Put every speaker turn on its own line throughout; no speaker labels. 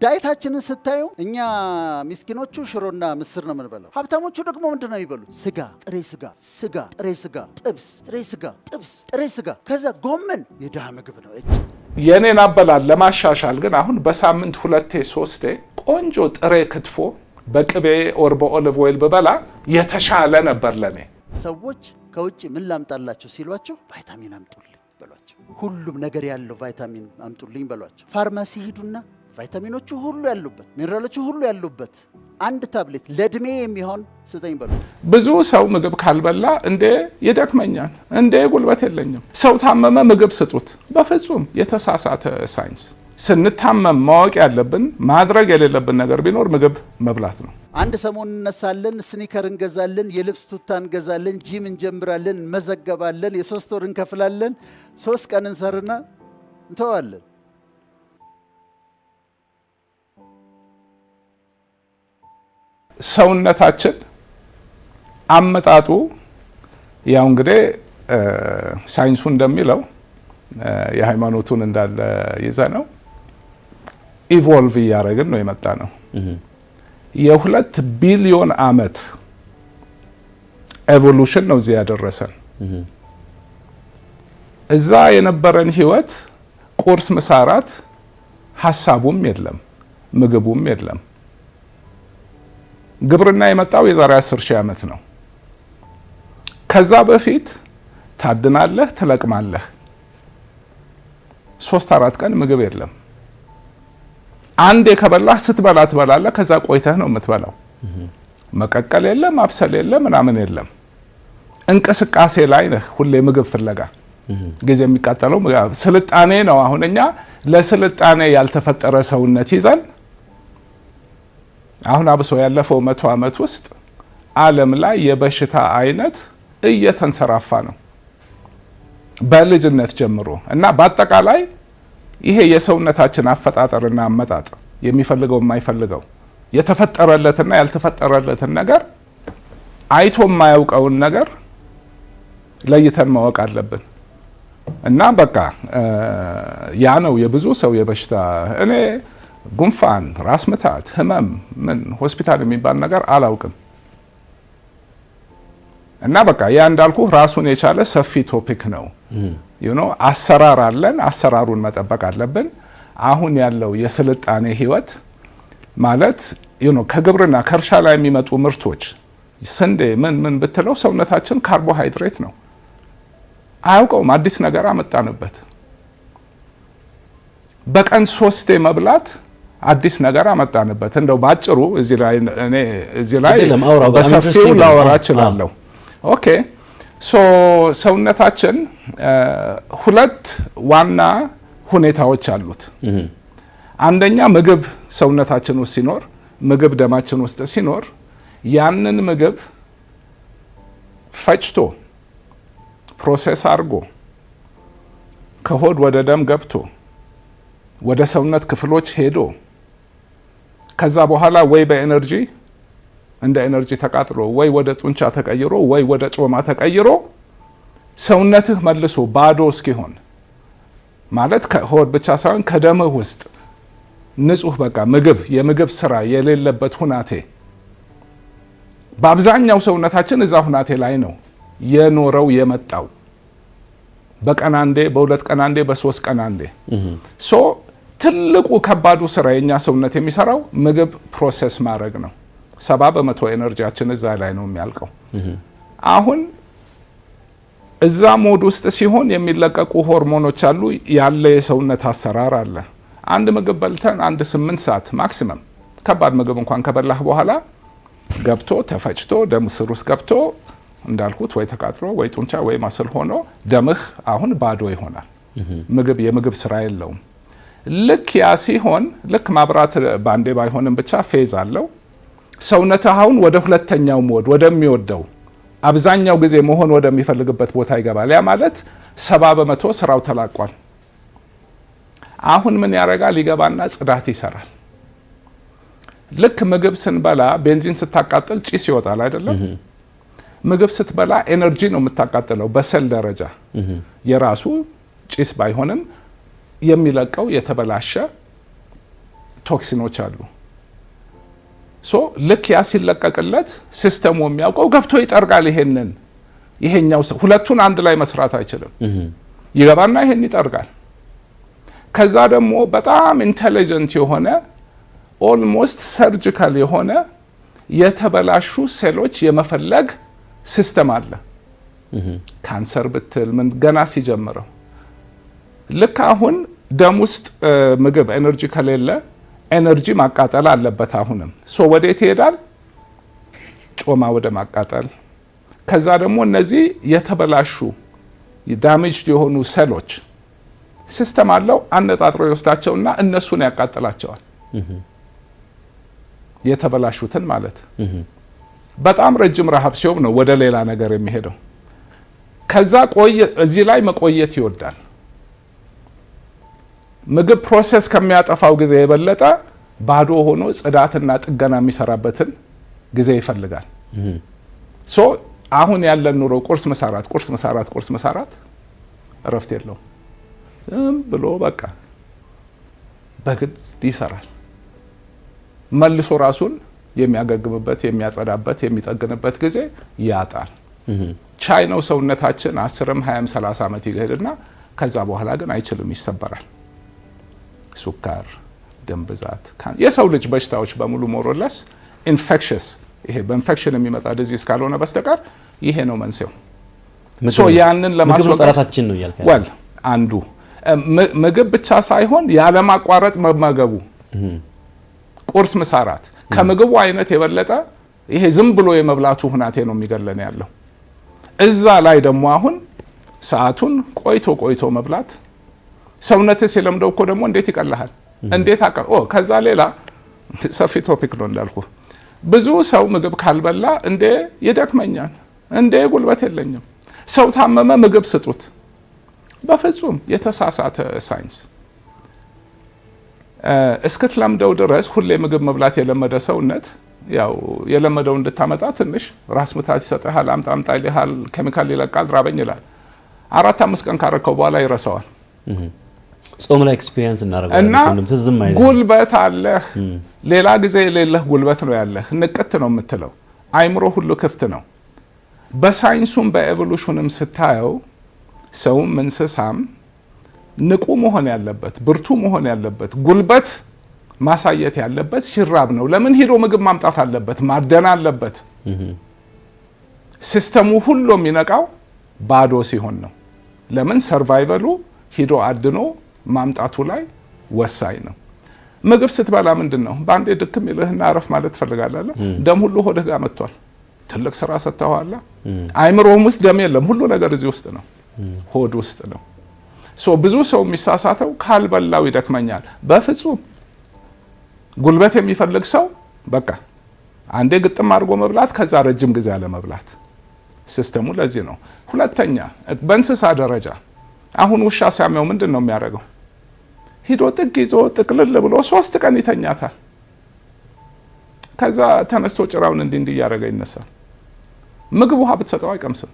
ዳይታችንን ስታዩ እኛ ምስኪኖቹ ሽሮና ምስር ነው የምንበላው። ሀብታሞቹ ደግሞ ምንድን ነው የሚበሉት? ስጋ፣ ጥሬ ስጋ፣ ስጋ፣ ጥሬ ስጋ፣ ጥብስ፣ ጥሬ ስጋ፣ ጥብስ፣ ጥሬ ስጋ፣ ከዛ ጎመን። የድሃ ምግብ ነው።
የኔን አበላል ለማሻሻል ግን አሁን በሳምንት 2-3 ቆንጆ ጥሬ ክትፎ በቅቤ ኦር በኦሊቭ ኦይል በበላ የተሻለ ነበር ለኔ።
ሰዎች ከውጭ ምን ላምጣላችሁ ሲሏቸው ቫይታሚን አምጡልኝ በሏቸው። ሁሉም ነገር ያለው ቫይታሚን አምጡልኝ በሏቸው። ፋርማሲ ሂዱና ቫይታሚኖቹ ሁሉ ያሉበት ሚነራሎቹ ሁሉ ያሉበት አንድ ታብሌት ለእድሜ የሚሆን ስጠኝ በሉ።
ብዙ ሰው ምግብ ካልበላ እንዴ ይደክመኛል፣ እንዴ ጉልበት የለኝም፣ ሰው ታመመ ምግብ ስጡት። በፍጹም የተሳሳተ ሳይንስ። ስንታመም ማወቅ ያለብን ማድረግ የሌለብን ነገር ቢኖር ምግብ መብላት ነው።
አንድ ሰሞን እነሳለን፣ ስኒከር እንገዛለን፣ የልብስ ቱታ እንገዛለን፣ ጂም እንጀምራለን፣ እንመዘገባለን፣ የ3 ወር እንከፍላለን፣ 3 ቀን እንሰርና እንተዋለን።
ሰውነታችን አመጣጡ ያው እንግዲህ ሳይንሱ እንደሚለው የሃይማኖቱን እንዳለ ይዘ ነው ኢቮልቭ እያደረግን ነው የመጣ ነው። የ2 ቢሊዮን ዓመት ኤቮሉሽን ነው እዚህ ያደረሰን። እዛ የነበረን ህይወት ቁርስ፣ ምሳ፣ እራት ሀሳቡም የለም ምግቡም የለም። ግብርና የመጣው የዛሬ 10,000 ዓመት ነው። ከዛ በፊት ታድናለህ፣ ትለቅማለህ። 3-4 ቀን ምግብ የለም። አንዴ ከበላህ ስትበላ ትበላለህ። ከዛ ቆይተህ ነው የምትበላው። መቀቀል የለም፣ ማብሰል የለም፣ ምናምን የለም። እንቅስቃሴ ላይ ነህ ሁሌ ምግብ ፍለጋ። ጊዜ የሚቃጠለው ስልጣኔ ነው። አሁን እኛ ለስልጣኔ ያልተፈጠረ ሰውነት ይዘን አሁን አብሶ ያለፈው 100 ዓመት ውስጥ ዓለም ላይ የበሽታ አይነት እየተንሰራፋ ነው በልጅነት ጀምሮ እና በአጠቃላይ ይሄ የሰውነታችን አፈጣጠርና አመጣጥ የሚፈልገው የማይፈልገው የተፈጠረለትና ያልተፈጠረለትን ነገር አይቶ የማያውቀውን ነገር ለይተን ማወቅ አለብን። እና በቃ ያ ነው የብዙ ሰው የበሽታ እኔ ጉንፋን፣ ራስ ምታት፣ ህመም ምን ሆስፒታል የሚባል ነገር አላውቅም። እና በቃ ያ እንዳልኩ ራሱን የቻለ ሰፊ ቶፒክ ነው። አሰራር አለን፣ አሰራሩን መጠበቅ አለብን። አሁን ያለው የስልጣኔ ህይወት ማለት ከግብርና ከእርሻ ላይ የሚመጡ ምርቶች ስንዴ ምን ብትለው ሰውነታችን ካርቦሃይድሬት ነው አያውቀውም። አዲስ ነገር አመጣንበት። በቀን 3 መብላት አዲስ ነገር አመጣንበት። እንደው ባጭሩ እዚህ ላይ በሰፊው ላወራ እችላለሁ። ኦኬ ሰውነታችን 2 ዋና ሁኔታዎች አሉት። አንደኛ ምግብ ሰውነታችን ውስጥ ሲኖር፣ ምግብ ደማችን ውስጥ ሲኖር ያንን ምግብ ፈጭቶ ፕሮሰስ አድርጎ ከሆድ ወደ ደም ገብቶ ወደ ሰውነት ክፍሎች ሄዶ ከዛ በኋላ ወይ በኤነርጂ እንደ ኤነርጂ ተቃጥሎ ወይ ወደ ጡንቻ ተቀይሮ ወይ ወደ ጮማ ተቀይሮ ሰውነትህ መልሶ ባዶ እስኪሆን ማለት ከሆድ ብቻ ሳይሆን ከደምህ ውስጥ ንጹህ በቃ የምግብ ስራ የሌለበት ሁናቴ በአብዛኛው ሰውነታችን እዛ ሁናቴ ላይ ነው የኖረው የመጣው። በቀን አንዴ፣ በ2 ቀን አንዴ፣ በ3 ቀን አንዴ። ትልቁ ከባዱ ስራ የኛ ሰውነት የሚሰራው ምግብ ፕሮሰስ ማድረግ ነው። 70% ኤነርጂያችን እዛ ላይ ነው የሚያልቀው። አሁን እዛ ሞድ ውስጥ ሲሆን የሚለቀቁ ሆርሞኖች አሉ፣ ያለ የሰውነት አሰራር አለ። አንድ ምግብ በልተን 8 ሰዓት ማክሲመም ከባድ ምግብ እንኳን ከበላህ በኋላ ገብቶ ተፈጭቶ ደም ስር ውስጥ ገብቶ እንዳልኩት ወይ ተቃጥሎ ወይ ጡንቻ ወይ ማስል ሆኖ ደምህ አሁን ባዶ ይሆናል። የምግብ ስራ የለውም። ልክ ያ ሲሆን ልክ ማብራት ባንዴ ባይሆንም ብቻ ፌዝ አለው። ሰውነትህ አሁን ወደ 2ኛው ሞድ ወደሚወደው አብዛኛው ጊዜ መሆን ወደሚፈልግበት ቦታ ይገባል። ያ ማለት 70% ስራው ተላቋል። አሁን ምን ያደርጋል? ይገባና ጽዳት ይሰራል። ልክ ምግብ ስንበላ ቤንዚን ስታቃጥል ጭስ ይወጣል አይደለም? ምግብ ስትበላ ኤነርጂ ነው የምታቃጥለው በሰል ደረጃ። የራሱ ጭስ ባይሆንም የሚለቀው የተበላሸ ቶክሲኖች አሉ። ሶ ልክ ያ ሲለቀቅለት ሲስተሙ የሚያውቀው ገብቶ ይጠርጋል። ይሄኛው ሁለቱን አንድ ላይ መስራት አይችልም። ይገባና ይሄን ይጠርጋል። ከዛ ደግሞ በጣም ኢንቴሊጀንት የሆነ ኦልሞስት ሰርጂካል የሆነ የተበላሹ ሴሎች የመፈለግ ሲስተም አለ። ካንሰር ብትል ምን ገና ሲጀምረው ልክ አሁን ደም ውስጥ ምግብ ኤነርጂ ከሌለ ኤነርጂ ማቃጠል አለበት። አሁንም ወዴት ይሄዳል? ጮማ ወደ ማቃጠል። ከዛ ደግሞ እነዚህ የተበላሹ ዳሜጅ የሆኑ ሴሎች ሲስተም አለው አነጣጥሮ ይወስዳቸውና እነሱን ያቃጥላቸዋል። የተበላሹትን ማለት በጣም ረጅም ረሃብ ሲሆን ነው ወደ ሌላ ነገር የሚሄደው። ከዛ እዚህ ላይ መቆየት ይወዳል። ምግብ ፕሮሰስ ከሚያጠፋው ጊዜ የበለጠ ባዶ ሆኖ ጽዳትና ጥገና የሚሰራበትን ጊዜ ይፈልጋል። አሁን ያለን ኑሮ ቁርስ መሳራት እረፍት የለውም። ብሎ በቃ በግድ ይሰራል። መልሶ ራሱን የሚያገግምበት፣ የሚያጸዳበት፣ የሚጠግንበት ጊዜ ያጣል። ቻይ ነው ሰውነታችን 10ም 20ም 30 ዓመት ይሄድና ከዛ በኋላ ግን አይችልም፣ ይሰበራል። ሱካር፣ ደም ብዛት፣ የሰው ልጅ በሽታዎች በሙሉ ሞሮለስ ኢንፌክሽስ፣ ይሄ በኢንፌክሽን የሚመጣ ዲዚዝ ካልሆነ በስተቀር ይሄ ነው መንስኤው። ያንን
ለማስወገድ ነው
ወል አንዱ ምግብ ብቻ ሳይሆን ያለማቋረጥ መመገቡ፣ ቁርስ ምሳራት ከምግቡ አይነት የበለጠ ይሄ ዝም ብሎ የመብላቱ ሁናቴ ነው የሚገለን ያለው። እዛ ላይ ደግሞ አሁን ሰዓቱን ቆይቶ መብላት ሰውነትህ ሲለምደው እኮ ደግሞ እንዴት ይቀልሃል? እንዴት ከዛ ሌላ ሰፊ ቶፒክ ነው እንዳልኩ። ብዙ ሰው ምግብ ካልበላ እንዴ ይደክመኛል፣ እንዴ ጉልበት የለኝም፣ ሰው ታመመ ምግብ ስጡት። በፍጹም የተሳሳተ ሳይንስ። እስክትለምደው ድረስ ሁሌ ምግብ መብላት የለመደ ሰውነት ያው የለመደው እንድታመጣ ትንሽ ራስ ምታት ይሰጥሃል፣ አምጣ ይልሃል፣ ኬሚካል ይለቃል፣ ራበኝ ይላል። 4-5 ቀን ካረከው በኋላ ይረሳዋል።
ጾም ላይ ኤክስፒሪየንስ እናደርጋለን። ትዝም አይደለም
ጉልበት አለህ፣ ሌላ ጊዜ የሌለህ ጉልበት ነው ያለህ። ንቅት ነው የምትለው፣ አይምሮ ሁሉ ክፍት ነው። በሳይንሱም በኤቮሉሽንም ስታየው ሰውም እንስሳም ንቁ መሆን ያለበት፣ ብርቱ መሆን ያለበት፣ ጉልበት ማሳየት ያለበት ሲራብ ነው። ለምን ሄዶ ምግብ ማምጣት አለበት፣ ማደና አለበት። ሲስተሙ ሁሉ የሚነቃው ባዶ ሲሆን ነው። ለምን ሰርቫይቨሉ ሂዶ አድኖ ማምጣቱ ላይ ወሳኝ ነው። ምግብ ስትበላ ምንድን ነው በአንዴ ድክም ይልህና አረፍ ማለት ትፈልጋለህ። ደም ሁሉ ሆድህ ጋር መጥቷል። ትልቅ ስራ ሰጥተዋል። አይምሮህም ውስጥ ደም የለም፣ ሁሉ ነገር እዚህ ውስጥ ነው፣ ሆድ ውስጥ ነው። ብዙ ሰው የሚሳሳተው ካልበላው ይደክመኛል። በፍጹም ጉልበት የሚፈልግ ሰው በቃ አንዴ ግጥም አድርጎ መብላት፣ ከዛ ረጅም ጊዜ አለ መብላት። ሲስተሙ ለዚህ ነው። ሁለተኛ በእንስሳ ደረጃ አሁን ውሻ ሲያመው ምንድን ነው የሚያደርገው? ሂዶ ጥግ ይዞ ጥቅልል ብሎ 3 ቀን ይተኛታል። ከዛ ተነስቶ ጭራውን እንዲህ እያደረገ ይነሳል። ምግብ ውሃ ብትሰጠው አይቀምስም።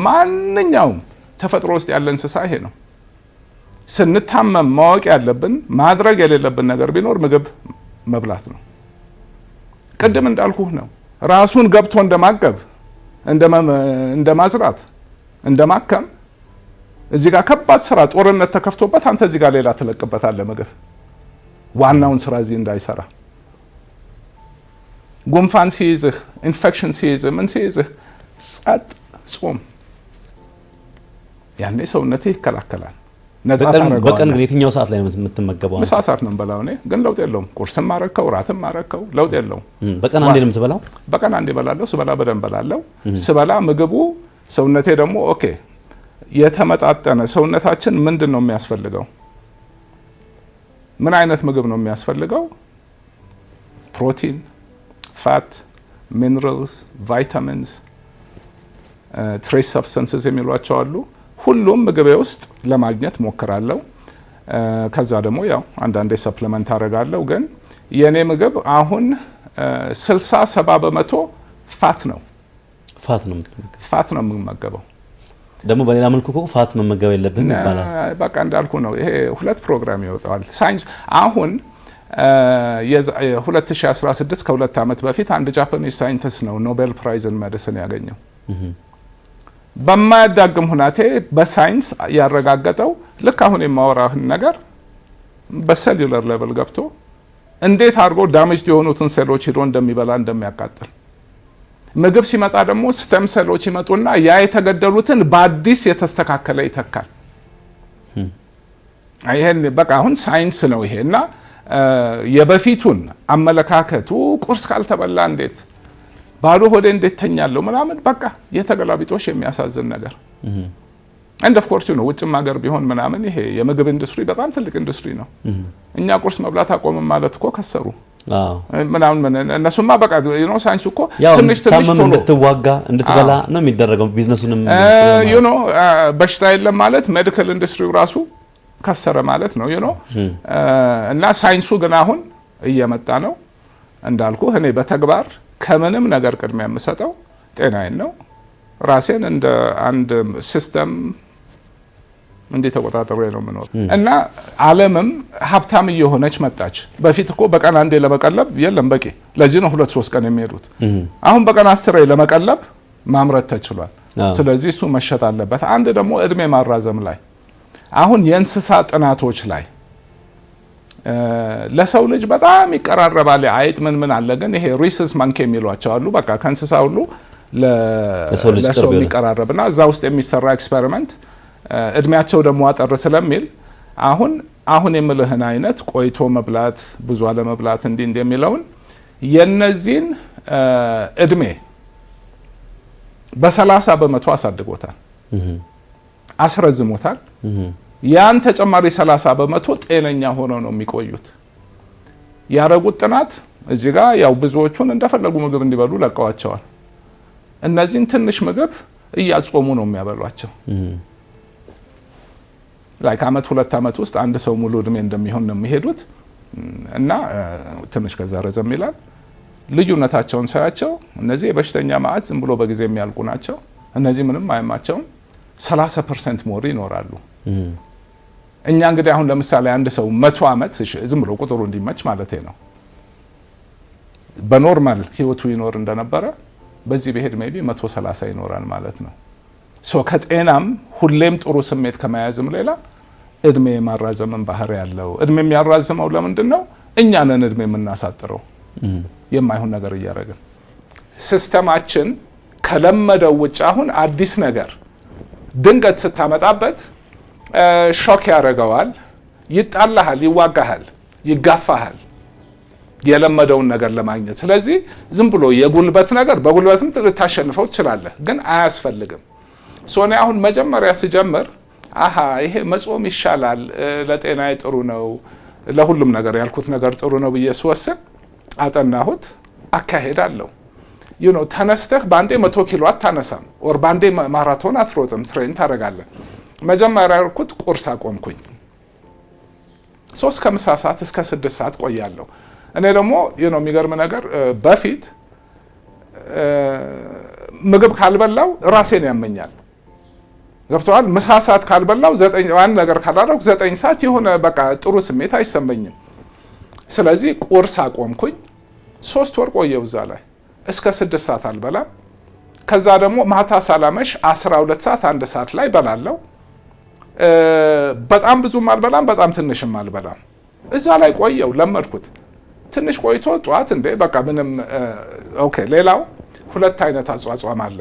ማንኛውም ተፈጥሮ ውስጥ ያለ እንስሳ ይሄ ነው። ስንታመም ማወቅ ያለብን ማድረግ የሌለብን ነገር ቢኖር ምግብ መብላት ነው። ቅድም እንዳልኩህ ነው። ራሱን ገብቶ እንደማገብ፣ እንደማዝራት፣ እንደማከም እዚህ ጋር ከባድ ስራ ጦርነት ተከፍቶበት አንተ እዚህ ጋር ሌላ ትለቅበታለህ ምግብ ዋናውን ስራ እዚህ እንዳይሰራ። ጉንፋን ሲይዝህ፣ ኢንፌክሽን ሲይዝህ፣ ምን ሲይዝህ ጸጥ ጾም፣ ያኔ ሰውነትህ ይከላከላል።
በቀን ግን የትኛው ሰዓት ላይ ነው የምትመገበው?
ምሳ ሰዓት ነው የምበላው እኔ፣ ግን ለውጥ የለውም። ቁርስም ማረከው ራትም ማረከው ለውጥ የለውም።
በቀን አንዴ ነው የምትበላው?
በቀን አንዴ እበላለሁ። ስበላ በደንብ እበላለሁ። ስበላ ምግቡ ሰውነቴ ደግሞ ኦኬ የተመጣጠነ ሰውነታችን ምንድን ነው የሚያስፈልገው? ምን አይነት ምግብ ነው የሚያስፈልገው? ፕሮቲን፣ ፋት፣ ሚነራልስ፣ ቫይታሚንስ፣ ትሬስ ሰብስታንስስ የሚሏቸው አሉ። ሁሉም ምግቤ ውስጥ ለማግኘት ሞክራለሁ። ከዛ ደግሞ ያው አንዳንዴ ሰፕሊመንት አደርጋለሁ። ግን የኔ ምግብ አሁን 60-70 በመቶ ፋት ነው። ፋት ነው የምመገበው።
ደግሞ በሌላ መልኩ እኮ ፋት መመገብ የለብንም ይባላል።
በቃ እንዳልኩ ነው። ይሄ 2 ፕሮግራም ይወጣዋል ሳይንስ። አሁን የ2016 ከሁለት ዓመት በፊት አንድ ጃፓኒዝ ሳይንቲስት ነው ኖቤል ፕራይዝ ኢን ሜዲሲን ያገኘው። በማያዳግም ሁናቴ በሳይንስ ያረጋገጠው ልክ አሁን የማወራህን ነገር በሴሉላር ሌቨል ገብቶ እንዴት አድርጎ ዳሜጅ የሆኑትን ሴሎች ሄዶ እንደሚበላ እንደሚያቃጥል። ምግብ ሲመጣ ደግሞ ስቴም ሴሎች ይመጡና ያ የተገደሉትን በአዲስ የተስተካከለ ይተካል። ይሄን በቃ አሁን ሳይንስ ነው ይሄ። እና የበፊቱን አመለካከቱ ቁርስ ካልተበላ እንዴት ባዶ ሆዴ እንዴት ተኛለሁ ምናምን በቃ የተገላቢጦሽ የሚያሳዝን ነገር። አንድ ኦፍ ኮርስ ነው ውጭም ሀገር ቢሆን ምናምን ይሄ የምግብ ኢንዱስትሪ በጣም ትልቅ ኢንዱስትሪ ነው። እኛ ቁርስ መብላት አቆም ማለት እኮ ከሰሩ ምናምን እነሱማ በቃ ሳይንሱ እኮ ትንሽ ቶሎ
እንድትዋጋ እንድትበላ ነው የሚደረገው። ቢዝነሱንም
በሽታ የለም ማለት ሜዲካል ኢንዱስትሪው ራሱ ከሰረ ማለት ነው እና ሳይንሱ ግን አሁን እየመጣ ነው እንዳልኩ። እኔ በተግባር ከምንም ነገር ቅድሚያ የምሰጠው ጤናዬን ነው። ራሴን እንደ አንድ ሲስተም እንዴት ተቆጣጣሪ ነው የምኖር እና ዓለምም ሀብታም እየሆነች መጣች። በፊት እኮ በቀን አንዴ ለመቀለብ የለም በቂ። ለዚህ ነው 2-3 ቀን የሚሄዱት። አሁን በቀን 10 ለመቀለብ ማምረት ተችሏል። ስለዚህ እሱ መሸጥ አለበት። አንድ ደግሞ እድሜ ማራዘም ላይ አሁን የእንስሳ ጥናቶች ላይ ለሰው ልጅ በጣም ይቀራረባል። አይጥ ምን አለ ግን ይሄ ሪስስ ማንኪ የሚሏቸው አሉ። በቃ ከእንስሳ ሁሉ ለሰው የሚቀራረብና እዛ ውስጥ የሚሰራ ኤክስፐሪመንት እድሜያቸው ደግሞ አጠር ስለሚል አሁን የምልህን አይነት ቆይቶ መብላት ብዙ አለመብላት እንዲህ የሚለውን የነዚህን እድሜ በ30 በመቶ አሳድጎታል፣ አስረዝሞታል። ያን ተጨማሪ 30 በመቶ ጤነኛ ሆነው ነው የሚቆዩት። ያረጉት ጥናት እዚህ ጋር ያው ብዙዎቹን እንደፈለጉ ምግብ እንዲበሉ ለቀዋቸዋል። እነዚህን ትንሽ ምግብ እያጾሙ ነው የሚያበሏቸው። ላይክ አመት 2 አመት ውስጥ አንድ ሰው ሙሉ እድሜ እንደሚሆን ነው የሚሄዱት እና ትንሽ ከዛ ረዘም ይላል። ልዩነታቸውን ሳያቸው እነዚህ የበሽተኛ ማዕት ዝም ብሎ በጊዜ የሚያልቁ ናቸው። እነዚህ ምንም አይማቸውም 30% ሞር ይኖራሉ። እኛ እንግዲህ አሁን ለምሳሌ አንድ ሰው 100 አመት ዝም ብሎ ቁጥሩ እንዲመች ማለት ነው በኖርማል ህይወቱ ይኖር እንደነበረ በዚህ በሄድ ሜቢ 130 ይኖራል ማለት ነው። ከጤናም ሁሌም ጥሩ ስሜት ከመያዝም ሌላ እድሜ የማራዘምን ባህሪ ያለው። እድሜ የሚያራዝመው ለምንድን ነው? እኛ ነን እድሜ የምናሳጥረው የማይሆን ነገር እያደረግን። ሲስተማችን ከለመደው ውጭ አሁን አዲስ ነገር ድንገት ስታመጣበት ሾክ ያደርገዋል፣ ይጣላሃል፣ ይዋጋሃል፣ ይጋፋሃል የለመደውን ነገር ለማግኘት። ስለዚህ ዝም ብሎ የጉልበት ነገር በጉልበትም ልታሸንፈው ትችላለህ፣ ግን አያስፈልግም። ሶኔ አሁን መጀመሪያ ስጀምር ይሄ መጾም ይሻላል፣ ለጤናዬ ጥሩ ነው፣ ለሁሉም ነገር ያልኩት ነገር ጥሩ ነው ብዬ ስወስን አጠናሁት። አካሄድ አለው። ተነስተህ ባንዴ 100 ኪሎ አታነሳም፣ ወር ባንዴ ማራቶን አትሮጥም፣ ትሬን ታደርጋለህ። መጀመሪያ ያልኩት ቁርስ አቆምኩኝ። 3 ከምሳ ሰዓት እስከ 6 ሰዓት ቆያለሁ። እኔ ደግሞ የሚገርም ነገር በፊት ምግብ ካልበላው ራሴን ያመኛል። ገብተዋል። ምሳ ሰዓት ካልበላው 9 ነገር ካላደረኩ 9 ሰዓት የሆነ በቃ ጥሩ ስሜት አይሰማኝም። ስለዚህ ቁርስ አቆምኩኝ። 3 ወር ቆየው እዛ ላይ እስከ 6 ሰዓት አልበላም። ከዛ ደግሞ ማታ ሳላመሽ 12 ሰዓት 1 ሰዓት ላይ በላለው። በጣም ብዙም አልበላም፣ በጣም ትንሽም አልበላም። እዛ ላይ ቆየው፣ ለመድኩት። ትንሽ ቆይቶ ጧት እንዴ በቃ ምንም ኦኬ። ሌላው 2 አይነት አጿጿም አለ።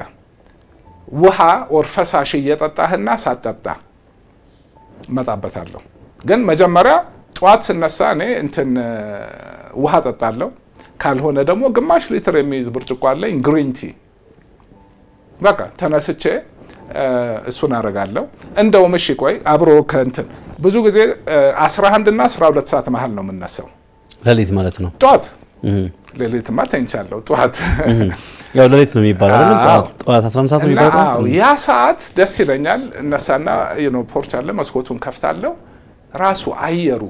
ውሃ ወር ፈሳሽ እየጠጣህና ሳትጠጣ መጣበታለሁ። ግን መጀመሪያ ጧት ስነሳ እኔ ውሃ ጠጣለሁ። ካልሆነ ደግሞ ግማሽ ሊትር የሚይዝ ብርጭቆ አለኝ ግሪን ቲ። በቃ ተነስቼ እሱን አደርጋለሁ። እንደውም እሺ ቆይ አብሮ ብዙ ጊዜ 11 እና 12 ሰዓት መሀል ነው የምነሳው።
ሌሊት ማለት ነው?
ጧት። ሌሊትማ ተኝቻለሁ። ጧት
ያው ሌሊት ነው የሚባለው አይደል? ጧት 11 ሰዓት ነው የሚባለው።
ያ ሰዓት ደስ ይለኛል። እነሳና ፖርች አለ፣ መስኮቱን ከፍታለሁ። ራሱ አየሩ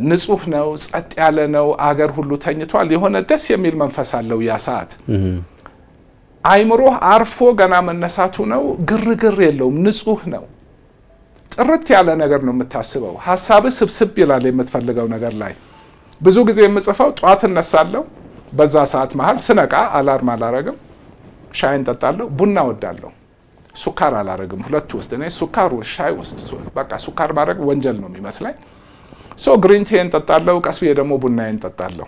ንጹህ ነው፣ ጸጥ ያለ ነው። አገር ሁሉ ተኝቷል። የሆነ ደስ የሚል መንፈስ አለው ያ ሰዓት። አይምሮህ አርፎ ገና መነሳቱ ነው። ግርግር የለውም፣ ንጹህ ነው። ጥርት ያለ ነገር ነው የምታስበው። ሀሳብህ ስብስብ ይላል የምትፈልገው ነገር ላይ። ብዙ ጊዜ የምጽፈው ጠዋት እነሳለሁ፣ በዛ ሰዓት መሀል ስነቃ አላርም አላረግም፣ ሻይ እንጠጣለሁ፣ ቡና ወዳለሁ፣ ሱካር አላረግም። ሁለቱ ውስጥ እኔ ሱካር ሻይ ውስጥ በቃ ሱካር ማድረግ ወንጀል ነው የሚመስለኝ። ግሪን ቲ እንጠጣለሁ፣ ቀስ ብዬ ደግሞ ቡናዬን እንጠጣለሁ፣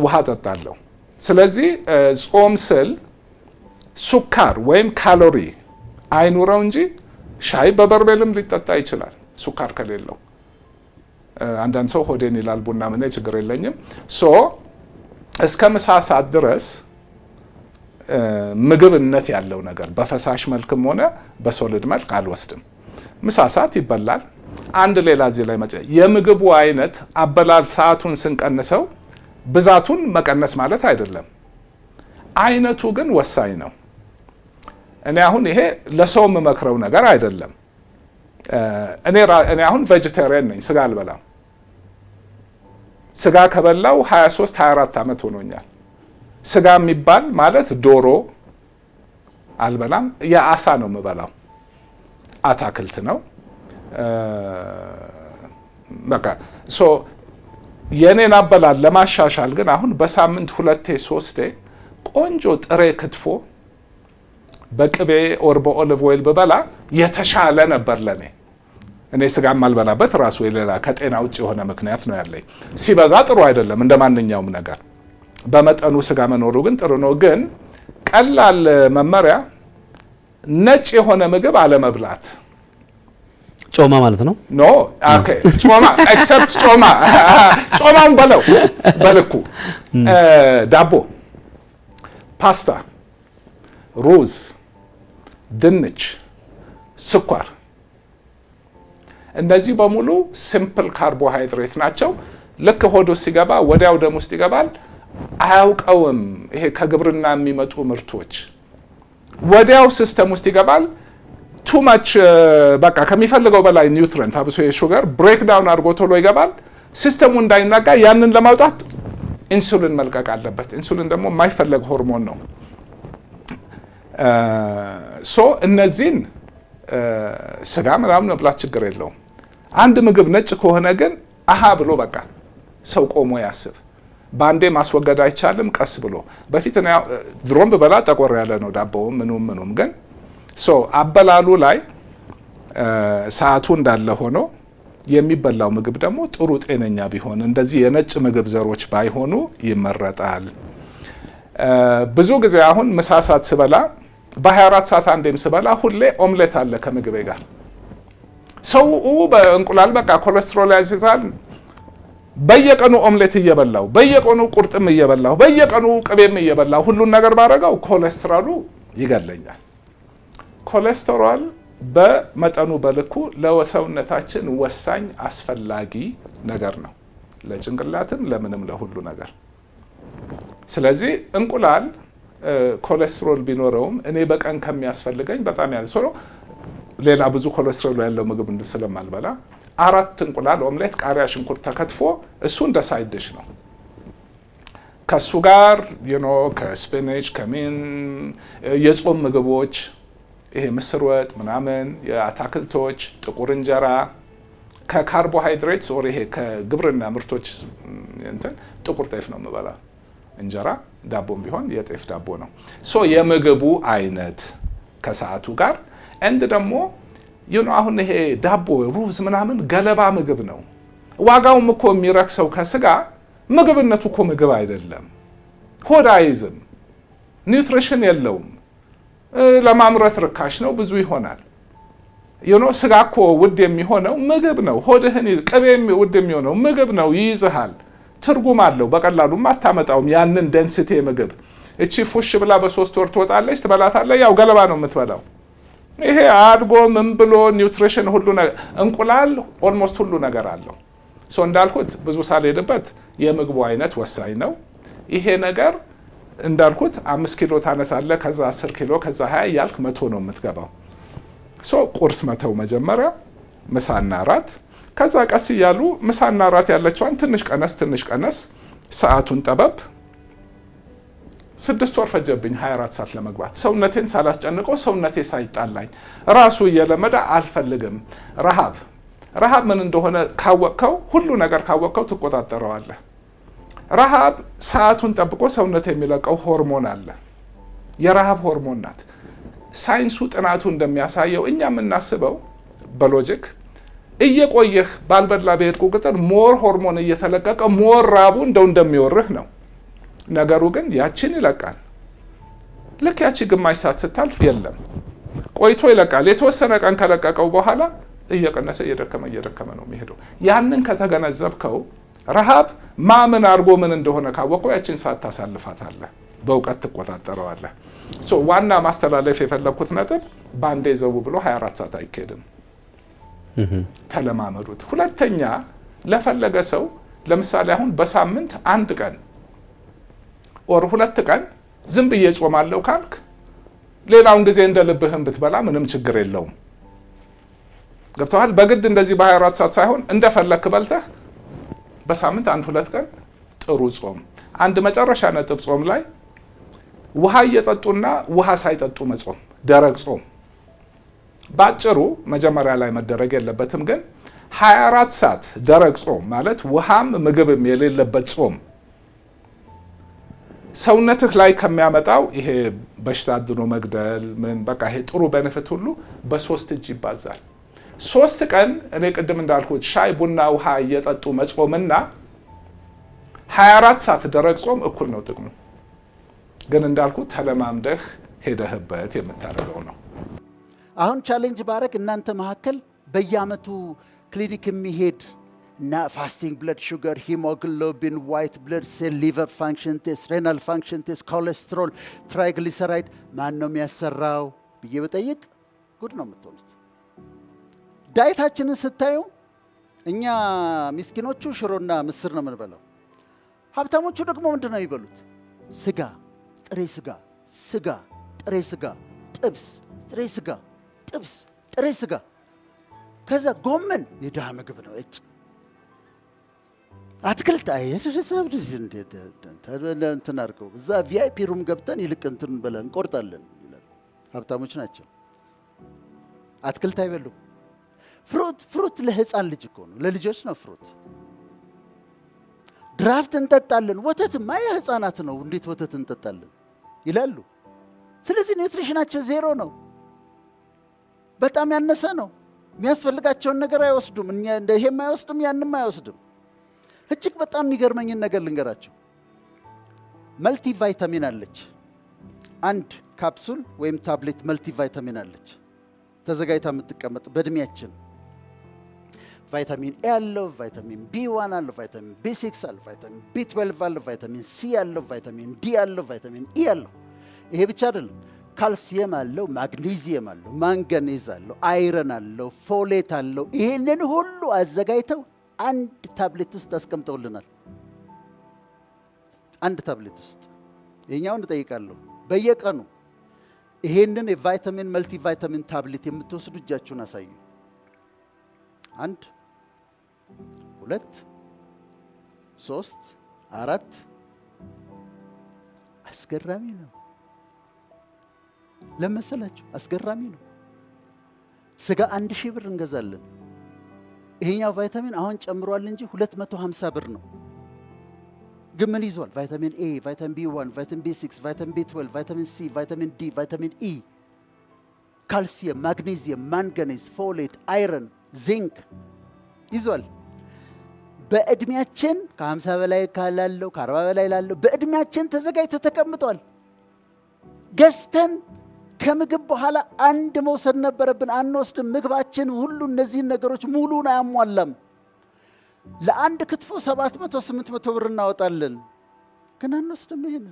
ውሃ ጠጣለሁ። ስለዚህ ጾም ስል ሱካር ወይም ካሎሪ አይኑረው እንጂ ሻይ በበርሜልም ሊጠጣ ይችላል ሱካር ከሌለው። አንዳንድ ሰው ሆዴን ይላል፣ ቡና ምን ችግር የለኝም። እስከ ምሳ ሰዓት ድረስ ምግብነት ያለው ነገር በፈሳሽ መልክም ሆነ በሶሊድ መልክ አልወስድም። ምሳ ሰዓት ይበላል። አንድ ሌላ እዚህ ላይ የምግቡ አይነት አበላል ሰዓቱን ስንቀንሰው ብዛቱን መቀነስ ማለት አይደለም፣ አይነቱ ግን ወሳኝ ነው። እኔ አሁን ይሄ ለሰው የምመክረው ነገር አይደለም። እኔ አሁን ቬጀቴሪያን ነኝ፣ ስጋ አልበላም። ስጋ ከበላው 23 24 ዓመት ሆኖኛል። ስጋ የሚባል ማለት ዶሮ አልበላም፣ የአሳ ነው የምበላው፣ አታክልት ነው። በቃ የኔን አበላል ለማሻሻል ግን አሁን በሳምንት 2 3 ቆንጆ ጥሬ ክትፎ በቅቤ ኦር በኦሊቭ ኦይል ብበላ የተሻለ ነበር ለኔ። እኔ ስጋ ማልበላበት ራሱ የሌላ ከጤና ውጭ የሆነ ምክንያት ነው ያለኝ። ሲበዛ ጥሩ አይደለም፣ እንደ ማንኛውም ነገር በመጠኑ ስጋ መኖሩ ግን ጥሩ ነው። ግን ቀላል መመሪያ ነጭ የሆነ ምግብ አለመብላት።
ጮማ ማለት ነው?
ኖ ኦኬ፣ ጮማ ኤክሰፕት ጮማውን በለው በልኩ። ዳቦ፣ ፓስታ፣ ሩዝ፣ ድንች፣ ስኳር፣ እነዚህ በሙሉ ሲምፕል ካርቦሃይድሬት ናቸው። ልክ ሆድ ውስጥ ሲገባ ወዲያው ደም ውስጥ ይገባል። አያውቀውም። ይሄ ከግብርና የሚመጡ ምርቶች ወዲያው ሲስተም ውስጥ ይገባል። ቱ ማች በቃ ከሚፈልገው በላይ ኒውትሪየንት አብሶ የሹገር ብሬክ ዳውን አድርጎ ቶሎ ይገባል። ሲስተሙ እንዳይናጋ ያንን ለማውጣት ኢንሱሊን መልቀቅ አለበት። ኢንሱሊን ደግሞ የማይፈለግ ሆርሞን ነው። እነዚህን ስጋ ምናምን መብላት ችግር የለውም። አንድ ምግብ ነጭ ከሆነ ግን አሃ ብሎ በቃ ሰው ቆሞ ያስብ። በአንዴ ማስወገድ አይቻልም፣ ቀስ ብሎ። በፊት ድሮም ብበላ ጠቆር ያለ ነው ዳቦውም ምኑም ግን አበላሉ ላይ ሰዓቱ እንዳለ ሆኖ የሚበላው ምግብ ደግሞ ጥሩ ጤነኛ ቢሆን፣ እንደዚህ የነጭ ምግብ ዘሮች ባይሆኑ ይመረጣል። ብዙ ጊዜ አሁን ምሳ ሰዓት ስበላ በ24 ሰዓት አንዴም ስበላ ሁሌ ኦምሌት አለ ከምግቤ ጋር። ሰው በእንቁላል በቃ ኮሌስትሮል ያይዛል። በየቀኑ ኦምሌት እየበላው፣ በየቀኑ ቁርጥም እየበላው፣ በየቀኑ ቅቤም እየበላው ሁሉን ነገር ባረጋው ኮሌስትሮሉ ይገለኛል። ኮሌስትሮል በመጠኑ በልኩ ለሰውነታችን ወሳኝ አስፈላጊ ነገር ነው፣ ለጭንቅላትም ለምንም ለሁሉ ነገር። ስለዚህ እንቁላል ኮሌስትሮል ቢኖረውም እኔ በቀን ከሚያስፈልገኝ በጣም ያንስ ነው። ሌላ ብዙ ኮሌስትሮል ያለው ምግብ ስለማልበላ 4 እንቁላል ኦምሌት፣ ቃሪያ፣ ሽንኩርት ተከትፎ እሱ እንደ ሳይድ ዲሽ ነው። ከሱ ጋር ከስፒናች ከሚን የጾም ምግቦች ይሄ ምስር ወጥ ምናምን፣ የአታክልቶች፣ ጥቁር እንጀራ ከካርቦሃይድሬትስ ኦር ይሄ ከግብርና ምርቶች እንትን ጥቁር ጤፍ ነው የምበላ። እንጀራ ዳቦም ቢሆን የጤፍ ዳቦ ነው። የምግቡ አይነት ከሰዓቱ ጋር እንድ ደግሞ አሁን ይሄ ዳቦ ሩዝ ምናምን ገለባ ምግብ ነው። ዋጋውም እኮ የሚረክሰው ከስጋ ምግብነቱ እኮ ምግብ አይደለም። ሆድ አይዝም፣ ኒውትሪሽን የለውም፣ ለማምረት ርካሽ ነው፣ ብዙ ይሆናል። ስጋ እኮ ውድ የሚሆነው ምግብ ነው። ሆድህን ቅቤም ውድ የሚሆነው ምግብ ነው፣ ይይዝሃል፣ ትርጉም አለው። በቀላሉ አታመጣውም ያንን ዴንሲቲ ምግብ። እቺ ፉሽ ብላ በ3 ወር ትወጣለች፣ ትበላታለህ፣ ያው ገለባ ነው የምትበላው። ይሄ አድጎ ምን ብሎ ኒውትሪሽን ሁሉ ነገር፣ እንቁላል ኦልሞስት ሁሉ ነገር አለው። እንዳልኩት ብዙ ሳልሄድበት የምግቡ አይነት ወሳኝ ነው። ይሄ ነገር እንዳልኩት 5 ኪሎ ታነሳለህ፣ ከዛ 10 ኪሎ፣ ከዛ 20 እያልክ 100 ነው የምትገባው። ቁርስ መተው መጀመሪያ፣ ምሳና ራት፣ ከዛ ቀስ እያሉ ምሳና ራት ያለችዋን ትንሽ ቀነስ፣ ሰዓቱን ጠበብ። 6 ወር ፈጀብኝ 24 ሰዓት ለመግባት፣ ሰውነቴን ሳላስጨንቀው፣ ሰውነቴ ሳይጣላኝ ራሱ እየለመደ አልፈልግም። ረሃብ ምን እንደሆነ ካወቅከው፣ ሁሉ ነገር ካወቅከው ትቆጣጠረዋለህ። ረሃብ ሰዓቱን ጠብቆ ሰውነት የሚለቀው ሆርሞን አለ። የረሃብ ሆርሞን ናት። ሳይንሱ ጥናቱ እንደሚያሳየው እኛ የምናስበው በሎጂክ እየቆየህ ባልበላ በሄድኩ ቁጥር ሞር ሆርሞን እየተለቀቀ ሞር ራቡ እንደሚወርህ ነው። ነገሩ ግን ያችን ይለቃል። ልክ ያቺ ግማሽ ሰዓት ስታልፍ የለም ቆይቶ ይለቃል። የተወሰነ ቀን ከለቀቀው በኋላ እየቀነሰ እየደከመ ነው የሚሄደው። ያንን ከተገነዘብከው ረሃብ ማምን አድርጎ ምን እንደሆነ ካወቀው ያችን ሰዓት ታሳልፋታለህ፣ በእውቀት ትቆጣጠረዋለህ። ዋና ማስተላለፍ የፈለግኩት ነጥብ በአንዴ ዘው ብሎ 24 ሰዓት አይካሄድም። ተለማመዱት። ሁለተኛ ለፈለገ ሰው ለምሳሌ አሁን በሳምንት 1 ቀን ኦር 2 ቀን ዝም ብዬ ጾማለሁ ካልክ ሌላውን ጊዜ እንደ ልብህን ብትበላ ምንም ችግር የለውም። ገብቶሃል? በግድ እንደዚህ በ24 ሰዓት ሳይሆን እንደፈለክ በልተህ በሳምንት 1-2 ቀን ጥሩ ጾም። አንድ መጨረሻ ነጥብ ጾም ላይ ውሃ እየጠጡና ውሃ ሳይጠጡ መጾም፣ ደረቅ ጾም። ባጭሩ መጀመሪያ ላይ መደረግ የለበትም፣ ግን 24 ሰዓት ደረቅ ጾም ማለት ውሃም ምግብም የሌለበት ጾም ሰውነትህ ላይ ከሚያመጣው ይሄ በሽታ አድኖ መግደል ምን በቃ ይሄ ጥሩ ቤኔፊት ሁሉ በ3 እጅ ይባዛል። 3 ቀን እኔ ቅድም እንዳልኩት ሻይ ቡና ውሃ እየጠጡ መጾምና 24 ሰዓት ደረቅ ጾም እኩል ነው ጥቅሙ። ግን እንዳልኩት ተለማምደህ ሄደህበት የምታደርገው ነው።
አሁን ቻሌንጅ ባረግ እናንተ መካከል በየአመቱ ክሊኒክ የሚሄድ እና ፋስቲንግ ብለድ ሹገር፣ ሂሞግሎቢን፣ ዋይት ብለድ ሴል፣ ሊቨር ፋንክሽን ቴስት፣ ሬናል ፋንክሽን ቴስት፣ ኮሌስትሮል፣ ትራይግሊሰራይድ ማን ነው የሚያሰራው ብዬ በጠይቅ ጉድ ነው የምትሆኑት። ዳይታችንን ስታዩ እኛ ሚስኪኖቹ ሽሮና ምስር ነው የምንበላው። ሀብታሞቹ ደግሞ ምንድን ነው የሚበሉት? ስጋ፣ ጥሬ ስጋ፣ ስጋ፣ ጥሬ ስጋ፣ ጥብስ፣ ጥሬ ስጋ፣ ጥብስ፣ ጥሬ ስጋ። ከዛ ጎመን የድሃ ምግብ ነው። እጭ አትክልት እንትን አድርገው እዛ ቪአይፒ ሩም ገብተን ይልቅ እንትን ብለን እንቆርጣለን ይላል። ሀብታሞች ናቸው። አትክልት አይበሉም። ፍሩት ለህፃን ልጅ እኮ ነው፣ ለልጆች ነው ፍሩት። ድራፍት እንጠጣለን። ወተትማ የህፃናት ነው፣ እንዴት ወተት እንጠጣለን ይላሉ። ስለዚህ ኒውትሪሽናቸው ዜሮ ነው፣ በጣም ያነሰ ነው። የሚያስፈልጋቸውን ነገር አይወስዱም። ይሄም አይወስድም፣ ያንም አይወስድም። እጅግ በጣም የሚገርመኝን ነገር ልንገራቸው። መልቲ ቫይታሚን አለች፣ አንድ ካፕሱል ወይም ታብሌት መልቲ ቫይታሚን አለች ተዘጋጅታ የምትቀመጥ በእድሜያችን። ቫይታሚን ኤ አለው፣ ቫይታሚን ቢ1 አለው፣ ቫይታሚን ቢ6 አለው፣ ቫይታሚን ቢ12 አለው፣ ቫይታሚን ሲ አለው፣ ቫይታሚን ዲ አለው፣ ቫይታሚን ኢ አለው። ይሄ ብቻ አይደለም፣ ካልሲየም አለው፣ ማግኒዚየም አለው፣ ማንጋኔዝ አለው፣ አይረን አለው፣ ፎሌት አለው። ይሄንን ሁሉ አዘጋጅተው አንድ ታብሌት ውስጥ አስቀምጠውልናል። አንድ ታብሌት ውስጥ ይሄኛውን እጠይቃለሁ በየቀኑ ይሄንን የቫይታሚን መልቲ ቫይታሚን ታብሌት የምትወስዱ እጃችሁን አሳዩ። 1 2 3 4 አስገራሚ ነው። ለመሰላችሁ አስገራሚ ነው። ስጋ 1000 ብር እንገዛለን። ይሄኛው ቫይታሚን አሁን ጨምሯል እንጂ 250 ብር ነው። ግን ምን ይዟል? ቫይታሚን ኤ፣ ቫይታሚን ቢ1፣ ቫይታሚን ቢ6፣ ቫይታሚን ቢ12፣ ቫይታሚን ሲ፣ ቫይታሚን ዲ፣ ቫይታሚን ኢ፣ ካልሲየም፣ ማግኔዚየም፣ ማንጋኔዝ፣ ፎሌት፣ አይረን፣ ዚንክ ይዟል። በእድሜያችን ከ50 በላይ ካላለው ከ40 በላይ ላለው በእድሜያችን ተዘጋጅቶ ተቀምጧል። ገዝተን ከምግብ በኋላ አንድ መውሰድ ነበረብን፣ አንወስድም። ምግባችን ሁሉ እነዚህን ነገሮች ሙሉን አያሟላም። ለአንድ ክትፎ 700-800 ብር እናወጣለን፣ ግን አንወስድም። ይሄን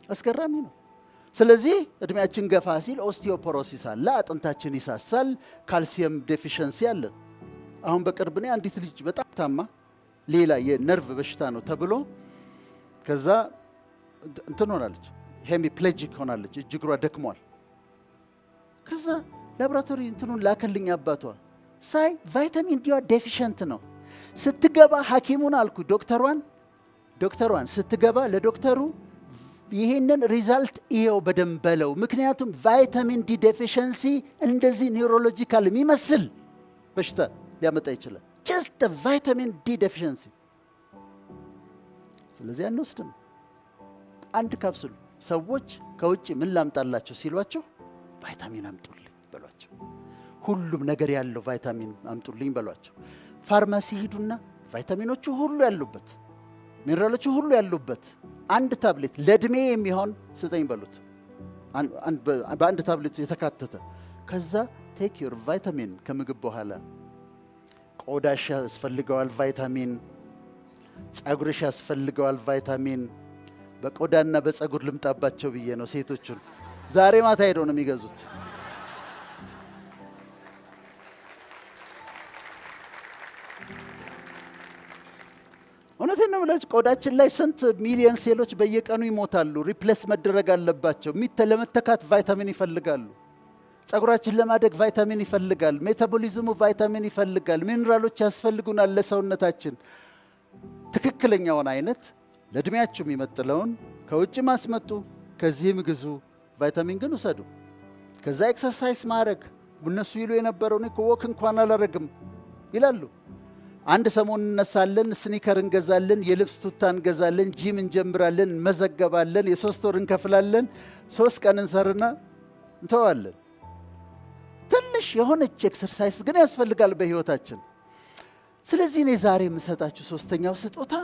አስገራሚ ነው። ስለዚህ እድሜያችን ገፋ ሲል ኦስቲዮፖሮሲስ አለ፣ አጥንታችን ይሳሳል፣ ካልሲየም ዴፊሽንሲ አለን። አሁን በቅርብ እኔ አንዲት ልጅ በጣም ታማ ሌላ የነርቭ በሽታ ነው ተብሎ ከዛ እንትን ሆናለች፣ ሄሚፕሌጂክ ሆናለች፣ እጅ እግሯ ደክሟል። ከዛ ላቦራቶሪ እንትኑን ላከልኝ አባቷ ሳይ ቫይታሚን ዲ ዴፊሽንት ነው። ስትገባ ሐኪሙን አልኩ ዶክተሯን ስትገባ ለዶክተሩ ይሄንን ሪዛልት ይሄው በደንብ በለው፣ ምክንያቱም ቫይታሚን ዲ ዴፊሽንሲ እንደዚህ ኒውሮሎጂካል የሚመስል በሽታ ሊያመጣ ይችላል። ጀስት ቫይታሚን ዲ ዴፊሽንሲ ስለዚህ አንወስድም። አንድ ካፕሱል ሰዎች ከውጭ ምን ላምጣላችሁ ሲሏቸው ቫይታሚን አምጡልኝ በሏቸው። ሁሉም ነገር ያለው ቫይታሚን አምጡልኝ በሏቸው። ፋርማሲ ሂዱና ቫይታሚኖቹ ሁሉ ያሉበት፣ ሚነራሎቹ ሁሉ ያሉበት አንድ ታብሌት ለእድሜ የሚሆን ስጠኝ በሉት። በአንድ ታብሌት የተካተተ። ከዛ ቴክ ዩር ቫይታሚን። ከምግብ በኋላ ቆዳሽ ያስፈልገዋል ቫይታሚን፣ ጸጉርሽ ያስፈልገዋል ቫይታሚን። በቆዳና በጸጉር ልምጣባቸው ብዬ ነው ሴቶቹን። ዛሬ ማታ ሄደው ነው የሚገዙት። እውነቴን ነው የምላችሁ። ቆዳችን ላይ ስንት ሚሊየን ሴሎች በየቀኑ ይሞታሉ። ሪፕሌስ መደረግ አለባቸው። ለመተካት ቫይታሚን ይፈልጋሉ። ጸጉራችን ለማደግ ቫይታሚን ይፈልጋል። ሜታቦሊዝሙ ቫይታሚን ይፈልጋል። ሚነራሎች ያስፈልጉናል ለሰውነታችን። ትክክለኛውን አይነት ለእድሜያችሁ የሚመጥለውን ከውጭ ማስመጡ፣ ከዚህም ግዙ። ቫይታሚን ግን ውሰዱ። ከዛ ኤክሰርሳይዝ ማድረግ። እነሱ ይሉ የነበረው እኔ ወክ እንኳን አላረግም ይላሉ። አንድ ሰሞን እነሳለን፣ ስኒከር እንገዛለን፣ የልብስ ቱታ እንገዛለን፣ ጂም እንጀምራለን፣ እንመዘገባለን፣ የ3 ወር እንከፍላለን፣ 3 ቀን እንሰርና እንተዋለን። ትንሽ የሆነች ኤክሰርሳይዝ ግን ያስፈልጋል በህይወታችን። ስለዚህ እኔ ዛሬ የምሰጣችሁ 3ኛው ስጦታ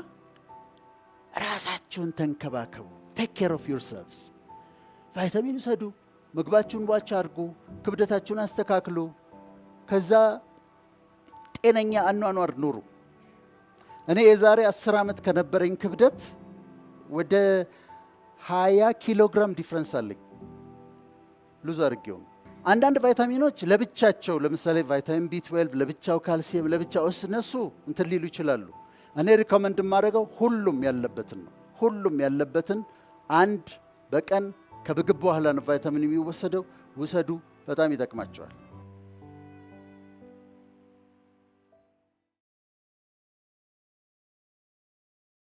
ራሳችሁን ተንከባከቡ። ቴክ ኬር ኦፍ ዮርሰልቭስ። ቫይታሚን ውሰዱ፣ ምግባችሁን ዋች አድርጉ፣ ክብደታችሁን አስተካክሉ። ከዛ ጤነኛ አኗኗር ኑሩ። እኔ የዛሬ 10 ዓመት ከነበረኝ ክብደት ወደ 20 ኪሎ ግራም ዲፍረንስ አለኝ። ሉዝ አድርጌው። አንዳንድ ቫይታሚኖች ለብቻቸው፣ ለምሳሌ ቫይታሚን ቢ12 ለብቻው፣ ካልሲየም ለብቻው፣ እነሱ እንትን ሊሉ ይችላሉ። እኔ ሪኮመንድ የማደርገው ሁሉም ያለበትን ነው። ሁሉም ያለበትን አንድ በቀን ከምግብ በኋላ ነው ቫይታሚን የሚወሰደው። ውሰዱ፣ በጣም ይጠቅማቸዋል።